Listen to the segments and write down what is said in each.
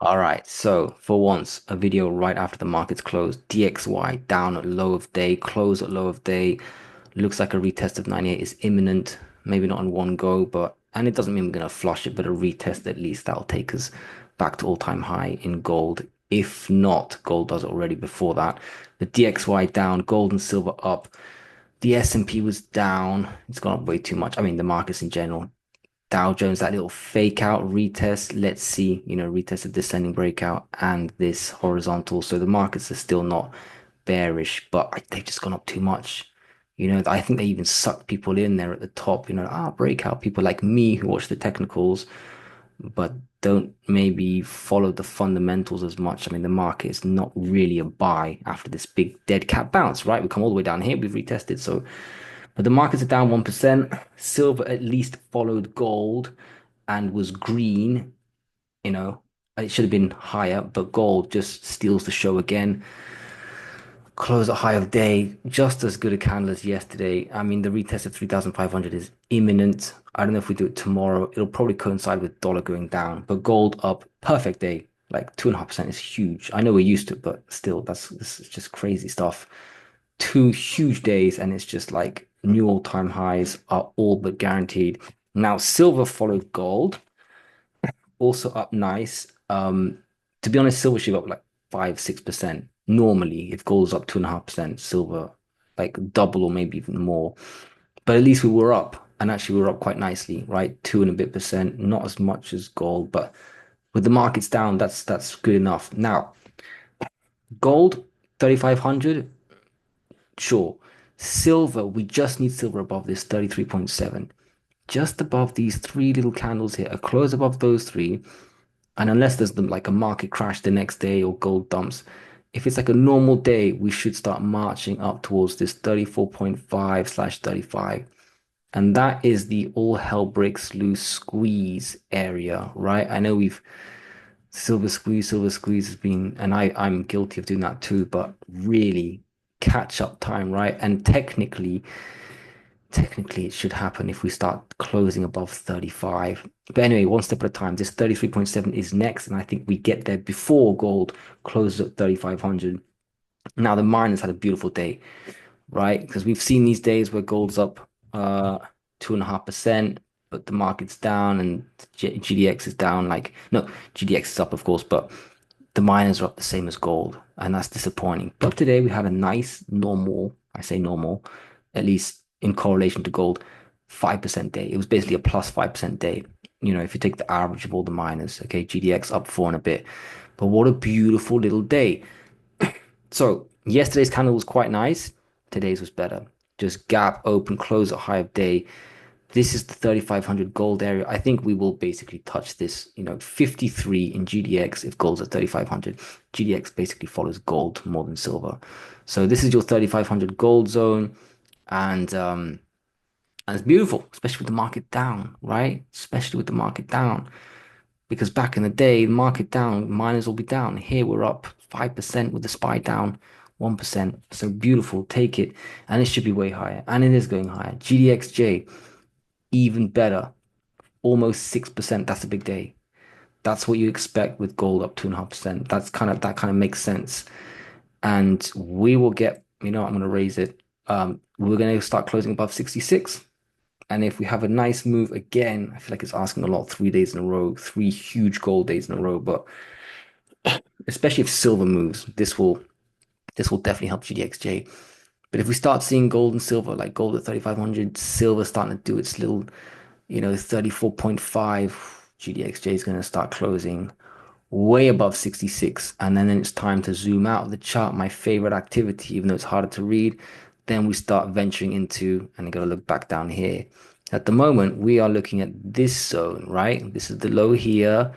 All right, so for once, a video right after the markets closed. DXY down at low of day, close at low of day. Looks like a retest of 98 is imminent. Maybe not in one go, but and it doesn't mean we're gonna flush it, but a retest at least that'll take us back to all-time high in gold. If not, gold does it already before that. The DXY down, gold and silver up. The S&P was down. It's gone up way too much. I mean, the markets in general. Dow Jones, that little fake out retest. Let's see, retest a descending breakout and this horizontal. So the markets are still not bearish, but they've just gone up too much. I think they even sucked people in there at the top, breakout people like me who watch the technicals, but don't maybe follow the fundamentals as much. I mean, the market is not really a buy after this big dead cat bounce, right? We come all the way down here, we've retested. So but the markets are down 1%. Silver at least followed gold and was green. You know, it should have been higher, but gold just steals the show again. Close at high of day, just as good a candle as yesterday. I mean, the retest of 3,500 is imminent. I don't know if we do it tomorrow. It'll probably coincide with dollar going down, but gold up, perfect day. Like 2.5% is huge. I know we're used to it, but still, this is just crazy stuff. Two huge days, and it's just like new all-time highs are all but guaranteed. Now, silver followed gold, also up nice. To be honest, silver should be up like 5, 6%. Normally, if gold's up 2.5%, silver like double or maybe even more. But at least we were up, and actually we were up quite nicely, right? Two and a bit percent, not as much as gold, but with the markets down, that's good enough. Now, gold 3,500, sure. Silver, we just need silver above this 33.7. Just above these three little candles here, a close above those three. And unless there's like a market crash the next day or gold dumps, if it's like a normal day, we should start marching up towards this 34.5/35. And that is the all hell breaks loose squeeze area, right? I know we've silver squeeze has been, and I'm guilty of doing that too, but really catch up time, right? And technically it should happen if we start closing above 35. But anyway, one step at a time. This 33.7 is next, and I think we get there before gold closes at 3,500. Now the miners had a beautiful day, right? Because we've seen these days where gold's up 2.5%, but the market's down and GDX is down. Like, no, GDX is up, of course, but the miners are up the same as gold, and that's disappointing. But today we had a nice normal, I say normal, at least in correlation to gold, 5% day. It was basically a plus 5% day. If you take the average of all the miners, okay, GDX up four and a bit. But what a beautiful little day. So yesterday's candle was quite nice. Today's was better. Just gap, open, close at high of day. This is the 3,500 gold area. I think we will basically touch this, 53 in GDX if gold's at 3,500. GDX basically follows gold more than silver. So this is your 3,500 gold zone. And it's beautiful, especially with the market down, right? Especially with the market down. Because back in the day, the market down, miners will be down. Here we're up 5% with the SPY down 1%. So beautiful, take it. And it should be way higher. And it is going higher. GDXJ, even better, almost 6%. That's a big day. That's what you expect with gold up 2.5%. That kind of makes sense. And we will get, I'm going to raise it. We're going to start closing above 66. And if we have a nice move again, I feel like it's asking a lot, 3 days in a row, three huge gold days in a row. But especially if silver moves, this will definitely help GDXJ. But if we start seeing gold and silver, like gold at 3,500, silver starting to do its little, 34.5, GDXJ is going to start closing way above 66. And then it's time to zoom out of the chart, my favorite activity, even though it's harder to read. Then we start venturing into, and you got to look back down here. At the moment, we are looking at this zone, right? This is the low here.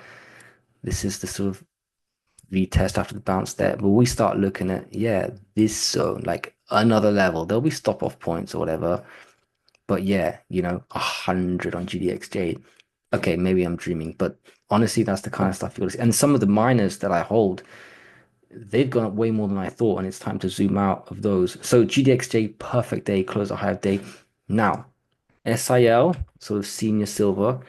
This is the sort of retest after the bounce there. But we start looking at, yeah, this zone, like another level. There'll be stop off points or whatever. But yeah, 100 on GDXJ. Okay, maybe I'm dreaming, but honestly, that's the kind of stuff you're gonna see. And some of the miners that I hold, they've gone up way more than I thought, and it's time to zoom out of those. So GDXJ, perfect day, close a high of day. Now, SIL, sort of senior silver,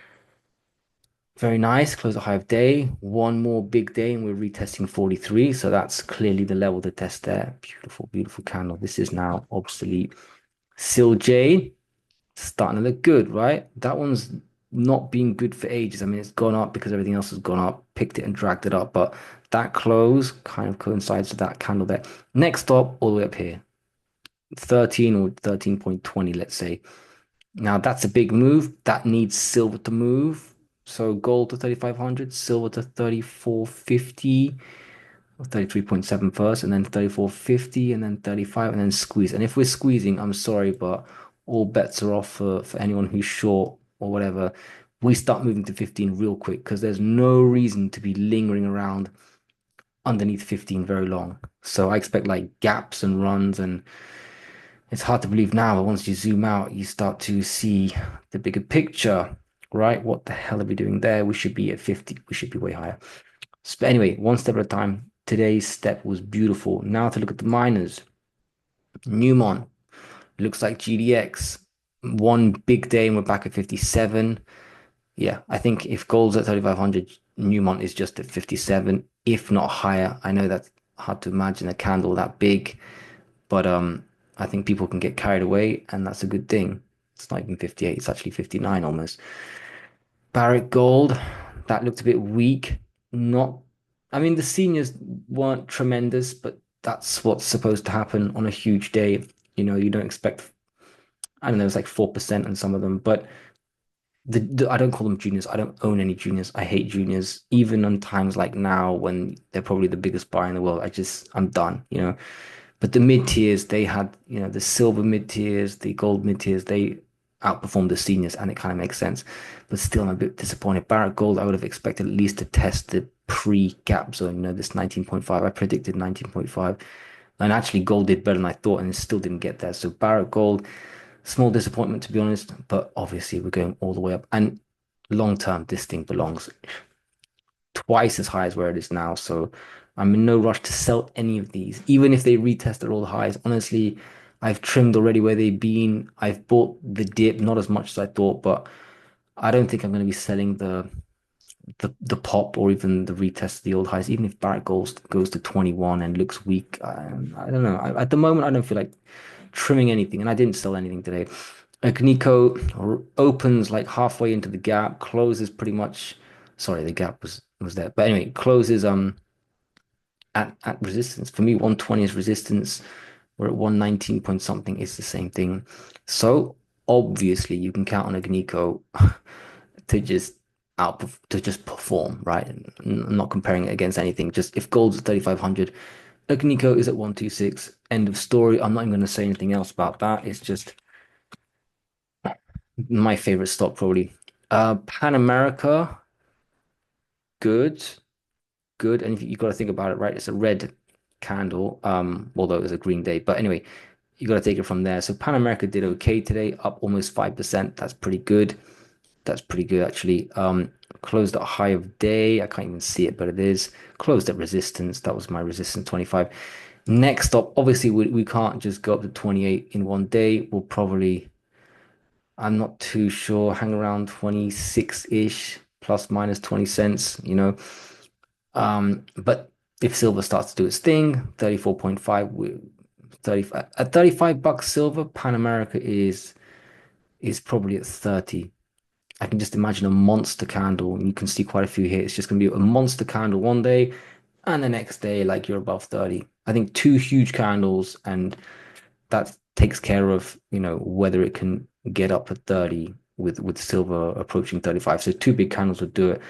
Very nice. Close a high of day. One more big day, and we're retesting 43. So that's clearly the level to test there. Beautiful, beautiful candle. This is now obsolete. Sil J starting to look good, right? That one's not been good for ages. I mean, it's gone up because everything else has gone up, picked it and dragged it up, but that close kind of coincides with that candle there. Next stop, all the way up here, 13 or 13.20, let's say. Now that's a big move. That needs silver to move. So gold to 3,500, silver to 34.50, or 33.7 first, and then 34.50, and then 35, and then squeeze. And if we're squeezing, I'm sorry, but all bets are off for anyone who's short or whatever. We start moving to 15 real quick because there's no reason to be lingering around underneath 15 very long. So I expect like gaps and runs, and it's hard to believe now, but once you zoom out, you start to see the bigger picture, right? What the hell are we doing there? We should be at 50. We should be way higher. So anyway, one step at a time. Today's step was beautiful. Now to look at the miners. Newmont looks like GDX. One big day and we're back at 57. Yeah, I think if gold's at 3,500, Newmont is just at 57, if not higher. I know that's hard to imagine a candle that big, but I think people can get carried away, and that's a good thing. It's not even 58, it's actually 59 almost. Barrick Gold, that looked a bit weak. Not, I mean, the seniors weren't tremendous, but that's what's supposed to happen on a huge day. You know, you don't expect, I don't know, it's like 4% on some of them, but I don't call them juniors. I don't own any juniors. I hate juniors. Even on times like now when they're probably the biggest buyer in the world, I'm done, you know. But the mid tiers, they had, you know, the silver mid tiers, the gold mid tiers, they outperformed the seniors, and it kind of makes sense. But still, I'm a bit disappointed. Barrett Gold, I would have expected at least to test the pre-gap zone, you know, this 19.5. I predicted 19.5. And actually, gold did better than I thought, and it still didn't get there. So Barrett Gold, small disappointment to be honest, but obviously we're going all the way up. And long term, this thing belongs twice as high as where it is now. So I'm in no rush to sell any of these, even if they retested all the highs. Honestly, I've trimmed already where they've been. I've bought the dip, not as much as I thought, but I don't think I'm going to be selling the pop or even the retest of the old highs. Even if Barrett goes to 21 and looks weak, I don't know. At the moment, I don't feel like trimming anything, and I didn't sell anything today. Agnico opens like halfway into the gap, closes pretty much. Sorry, the gap was there, but anyway, closes at resistance. For me, 120 is resistance. We're at 119 point something. It's the same thing. So obviously, you can count on Agnico to just to just perform, right? I'm not comparing it against anything. Just if gold's at 3,500, Agnico is at 126. End of story. I'm not even going to say anything else about that. It's just my favorite stock, probably. Pan America, good, good. And you got to think about it, right? It's a red candle, although it was a green day. But anyway, you got to take it from there. So Pan America did okay today, up almost 5%. That's pretty good. That's pretty good, actually. Closed at a high of day. I can't even see it, but it is. Closed at resistance. That was my resistance, 25. Next up, obviously, we can't just go up to 28 in one day. We'll probably, I'm not too sure, hang around 26-ish, plus minus 20 cents, you know. But if silver starts to do its thing, 34.5, 35 at 35 bucks silver, Pan America is probably at 30. I can just imagine a monster candle, and you can see quite a few here. It's just going to be a monster candle one day, and the next day, like you're above 30. I think two huge candles, and that takes care of, you know, whether it can get up at 30 with silver approaching 35. So two big candles would do it.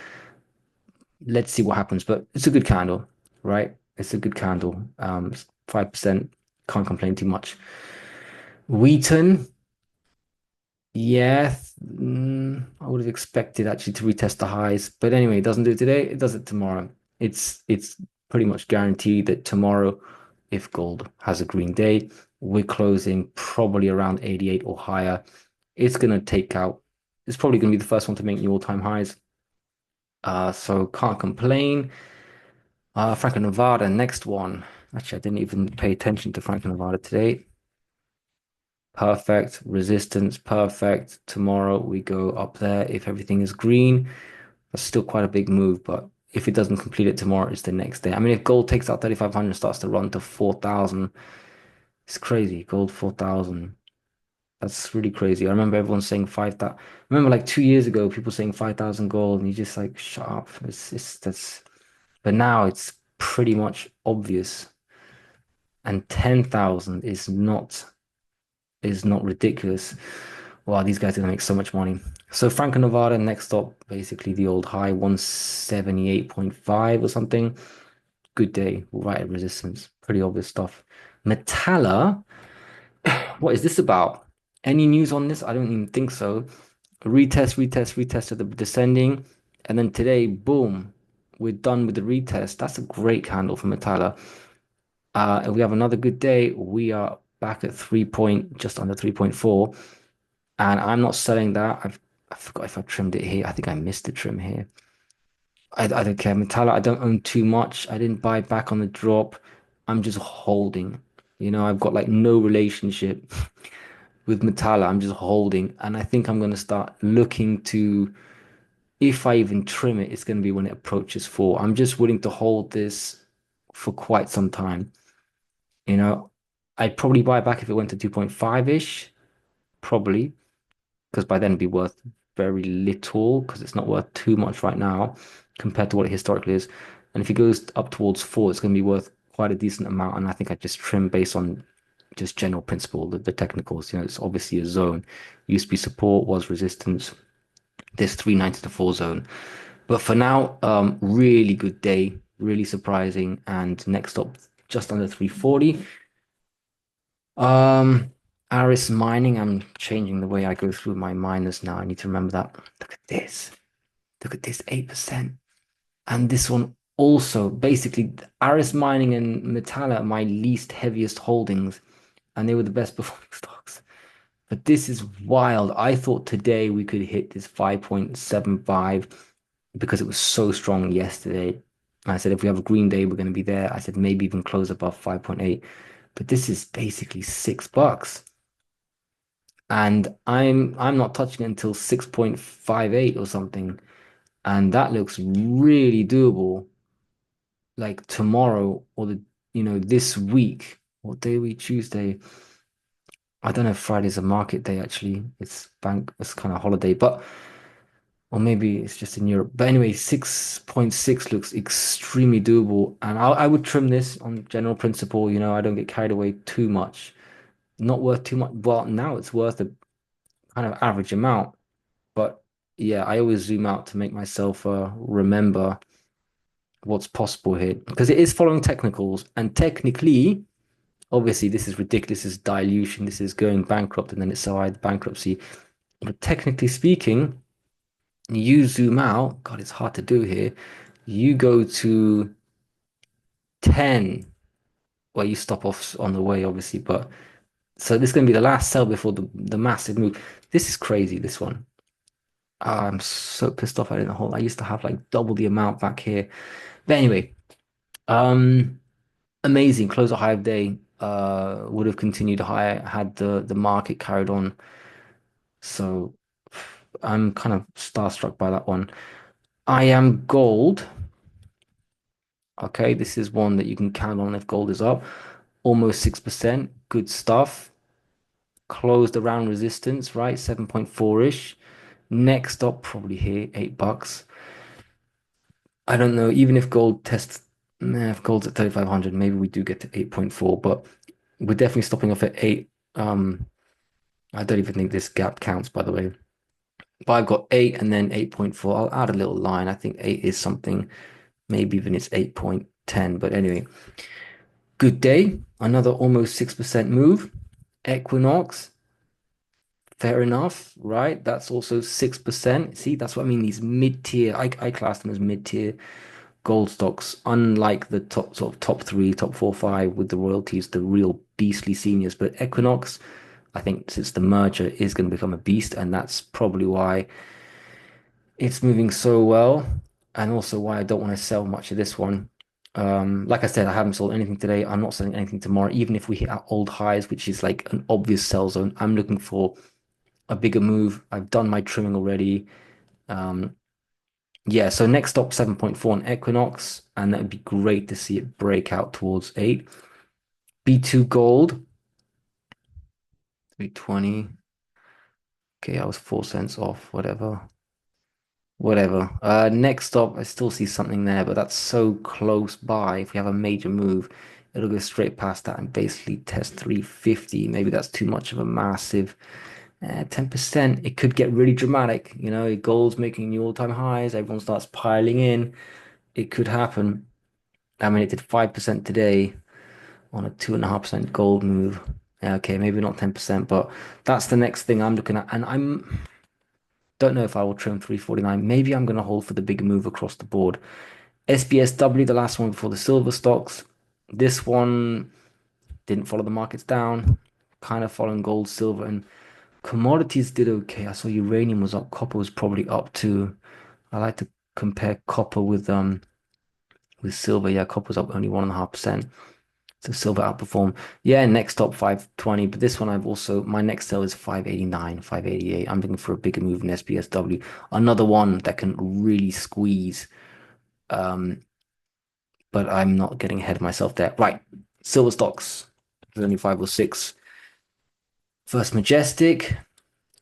Let's see what happens, but it's a good candle, right? It's a good candle. 5%, can't complain too much. Wheaton, yeah, I would have expected actually to retest the highs, but anyway, it doesn't do it today, it does it tomorrow. It's pretty much guaranteed that tomorrow, if gold has a green day, we're closing probably around 88 or higher. It's gonna take out, it's probably gonna be the first one to make new all-time highs. So can't complain. Franco-Nevada, next one. Actually, I didn't even pay attention to Franco-Nevada today. Perfect. Resistance, perfect. Tomorrow we go up there if everything is green. That's still quite a big move, but if it doesn't complete it tomorrow, it's the next day. I mean, if gold takes out 3,500 and starts to run to 4,000, it's crazy. Gold 4,000. That's really crazy. I remember everyone saying 5,000. I remember like 2 years ago, people saying 5,000 gold, and you just like, shut up. It's that's, but now it's pretty much obvious. And 10,000 is not ridiculous. Wow, these guys are gonna make so much money. So Franco Nevada next stop, basically the old high, 178.5 or something. Good day, right at resistance. Pretty obvious stuff. Metalla, what is this about? Any news on this? I don't even think so. Retest, retest, retest to the descending. And then today, boom, we're done with the retest. That's a great candle for Metalla. If we have another good day, we are back at just under 3.4. And I'm not selling that. I forgot if I trimmed it here. I think I missed the trim here. I don't care. Metallic, I don't own too much. I didn't buy back on the drop. I'm just holding. I've got like no relationship with Metallic. I'm just holding. And I think I'm going to start looking to, if I even trim it, it's going to be when it approaches four. I'm just willing to hold this for quite some time. You know, I'd probably buy back if it went to 2.5-ish, probably. Because by then it'd be worth very little because it's not worth too much right now compared to what it historically is. And if it goes up towards four, it's going to be worth quite a decent amount. And I think I just trim based on just general principle, the technicals. It's obviously a zone. Used to be support, was resistance. There's 390 to four zone. But for now, really good day, really surprising. And next up, just under 340. Um, Aris mining, I'm changing the way I go through my miners now. I need to remember that. Look at this. Look at this, 8%. And this one also, basically, Aris mining and Metalla are my least heaviest holdings, and they were the best performing stocks. But this is wild. I thought today we could hit this 5.75 because it was so strong yesterday. I said if we have a green day, we're going to be there. I said maybe even close above 5.8. But this is basically $6. And I'm not touching it until 6.58 or something. And that looks really doable. Like tomorrow or this week. What day are we? Tuesday. I don't know if Friday's a market day actually. It's kind of holiday, but or maybe it's just in Europe. But anyway, 6.6 looks extremely doable. And I would trim this on general principle, I don't get carried away too much. Not worth too much. Well, now it's worth a kind of average amount. But yeah, I always zoom out to make myself remember what's possible here because it is following technicals. And technically, obviously, this is ridiculous. This is dilution. This is going bankrupt and then it's so high bankruptcy. But technically speaking, you zoom out. God, it's hard to do here. You go to 10. Well, you stop off on the way, obviously. But so this is going to be the last sell before the massive move. This is crazy, this one. I'm so pissed off I didn't hold. I used to have like double the amount back here. But anyway, um, amazing. Close a high of day. Would have continued higher had the market carried on. So I'm kind of starstruck by that one. I am gold. Okay, this is one that you can count on if gold is up. Almost 6%. Good stuff. Closed around resistance, right? 7.4-ish. Next up, probably here, $8. I don't know, even if gold tests, nah, if gold's at 3,500, maybe we do get to 8.4, but we're definitely stopping off at 8. I don't even think this gap counts, by the way. But I've got 8 and then 8.4. I'll add a little line. I think 8 is something, maybe even it's 8.10. But anyway, good day. Another almost 6% move. Equinox, fair enough, right? That's also 6%. See, that's what I mean. These mid-tier, I class them as mid-tier gold stocks, unlike the top sort of top three, top four, five with the royalties, the real beastly seniors. But Equinox, I think since the merger is going to become a beast, and that's probably why it's moving so well, and also why I don't want to sell much of this one. Like I said, I haven't sold anything today. I'm not selling anything tomorrow, even if we hit our old highs, which is like an obvious sell zone. I'm looking for a bigger move. I've done my trimming already. Um, Yeah, so next stop 7.4 on Equinox, and that would be great to see it break out towards 8. B2 gold, 320. Okay, I was 4 cents off, whatever. Whatever. Next up, I still see something there, but that's so close by. If we have a major move, it'll go straight past that and basically test 350. Maybe that's too much of a massive 10%. It could get really dramatic. Gold's making new all-time highs. Everyone starts piling in. It could happen. I mean, it did 5% today on a 2.5% gold move. Yeah, okay, maybe not 10%, but that's the next thing I'm looking at. And I'm don't know if I will trim 349. Maybe I'm going to hold for the bigger move across the board. SBSW, the last one before the silver stocks. This one didn't follow the markets down, kind of following gold, silver, and commodities did okay. I saw uranium was up, copper was probably up too. I like to compare copper with silver. Yeah, copper's up only 1.5%. So silver outperformed. Yeah, next top 520. But this one I've also my next sell is 589, 588. I'm looking for a bigger move in SBSW. Another one that can really squeeze. Um, but I'm not getting ahead of myself there. Right. Silver stocks. There's only 5 or 6. First Majestic.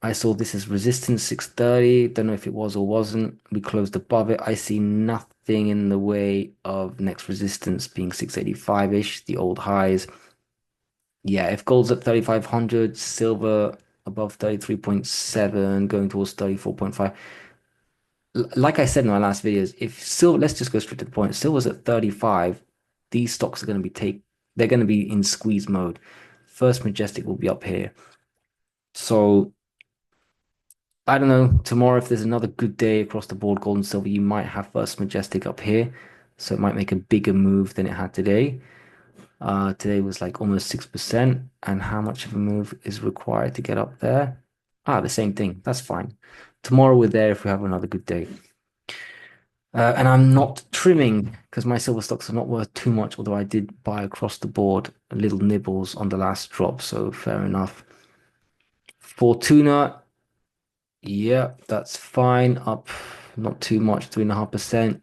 I saw this as resistance 630. Don't know if it was or wasn't. We closed above it. I see nothing in the way of next resistance being 685-ish, the old highs. Yeah, if gold's at 3,500, silver above 33.7, going towards 34.5. Like I said in my last videos, if silver, let's just go straight to the point. Silver's at 35, these stocks are going to they're going to be in squeeze mode. First Majestic will be up here. So I don't know, tomorrow if there's another good day across the board, gold and silver, you might have First Majestic up here. So it might make a bigger move than it had today. Today was like almost 6%. And how much of a move is required to get up there? The same thing. That's fine. Tomorrow we're there if we have another good day. And I'm not trimming because my silver stocks are not worth too much, although I did buy across the board little nibbles on the last drop, so fair enough. Fortuna, yeah, that's fine. Up not too much, 3.5%.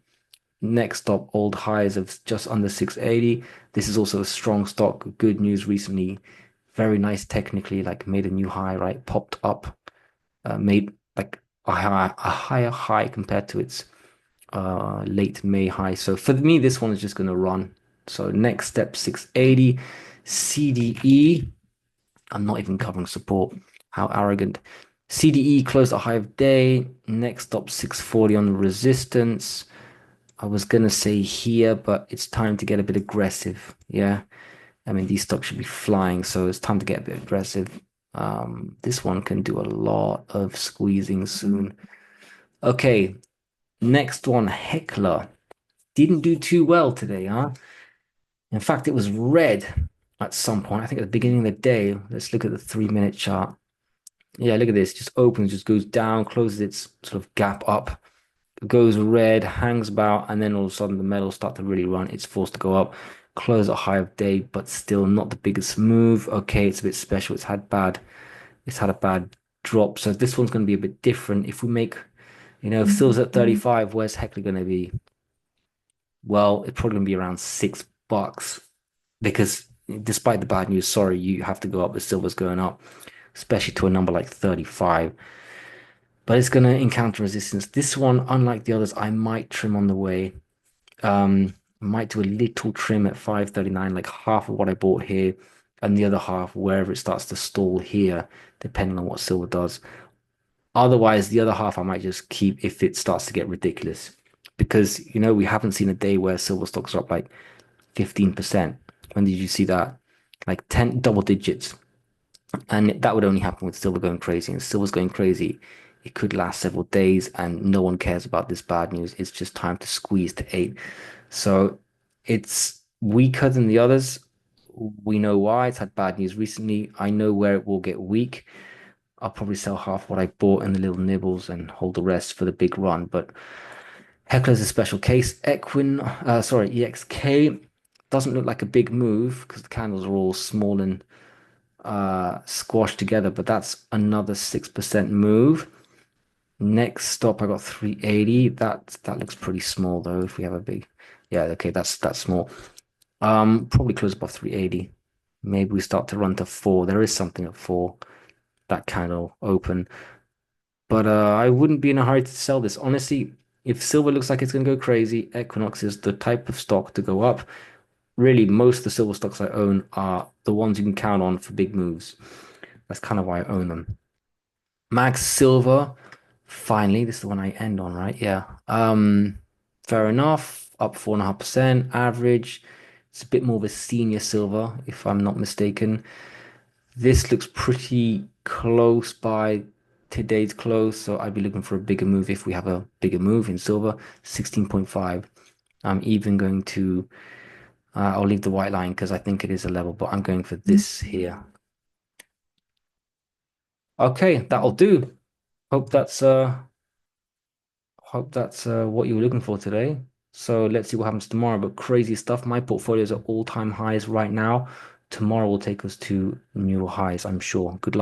Next stop, old highs of just under 680. This is also a strong stock. Good news recently. Very nice technically, like made a new high, right? Popped up, made like a higher high compared to its late May high. So for me, this one is just going to run. So next step, 680. CDE. I'm not even covering support. How arrogant. CDE closed a high of day. Next stop, 640 on resistance. I was gonna say here, but it's time to get a bit aggressive. Yeah. I mean, these stocks should be flying, so it's time to get a bit aggressive. This one can do a lot of squeezing soon. Okay, next one, Heckler. Didn't do too well today, huh? In fact, it was red at some point. I think at the beginning of the day. Let's look at the 3 minute chart. Yeah, look at this. Just opens, just goes down, closes its sort of gap up, goes red, hangs about, and then all of a sudden the metals start to really run. It's forced to go up, close a high of day, but still not the biggest move. Okay, it's a bit special. It's had a bad drop. So this one's going to be a bit different. If we make, if silver's at 35, where's Heckler going to be? Well, it's probably going to be around $6 because despite the bad news, sorry, you have to go up, but silver's going up, especially to a number like 35. But it's going to encounter resistance. This one, unlike the others, I might trim on the way. Might do a little trim at 539, like half of what I bought here, and the other half wherever it starts to stall here, depending on what silver does. Otherwise, the other half I might just keep if it starts to get ridiculous. Because, we haven't seen a day where silver stocks are up like 15%. When did you see that? Like 10 double digits. And that would only happen with silver going crazy. And silver's going crazy. It could last several days, and no one cares about this bad news. It's just time to squeeze to 8. So it's weaker than the others. We know why. It's had bad news recently. I know where it will get weak. I'll probably sell half what I bought in the little nibbles and hold the rest for the big run. But Heckler's a special case. EXK doesn't look like a big move because the candles are all small and squashed together, but that's another 6% move. Next stop, I got 380. That looks pretty small though. If we have a big, yeah, okay, that's small. Probably close above 380. Maybe we start to run to four. There is something at four that candle open, but I wouldn't be in a hurry to sell this. Honestly, if silver looks like it's gonna go crazy, Equinox is the type of stock to go up. Really, most of the silver stocks I own are the ones you can count on for big moves. That's kind of why I own them. Max Silver, finally, this is the one I end on, right? Yeah. Fair enough. Up 4.5%. Average. It's a bit more of a senior silver, if I'm not mistaken. This looks pretty close by today's close, so I'd be looking for a bigger move if we have a bigger move in silver. 16.5. I'm even going to, I'll leave the white line because I think it is a level, but I'm going for this here. Okay, that'll do. Hope that's what you were looking for today. So let's see what happens tomorrow. But crazy stuff. My portfolios are all-time highs right now. Tomorrow will take us to new highs, I'm sure. Good luck.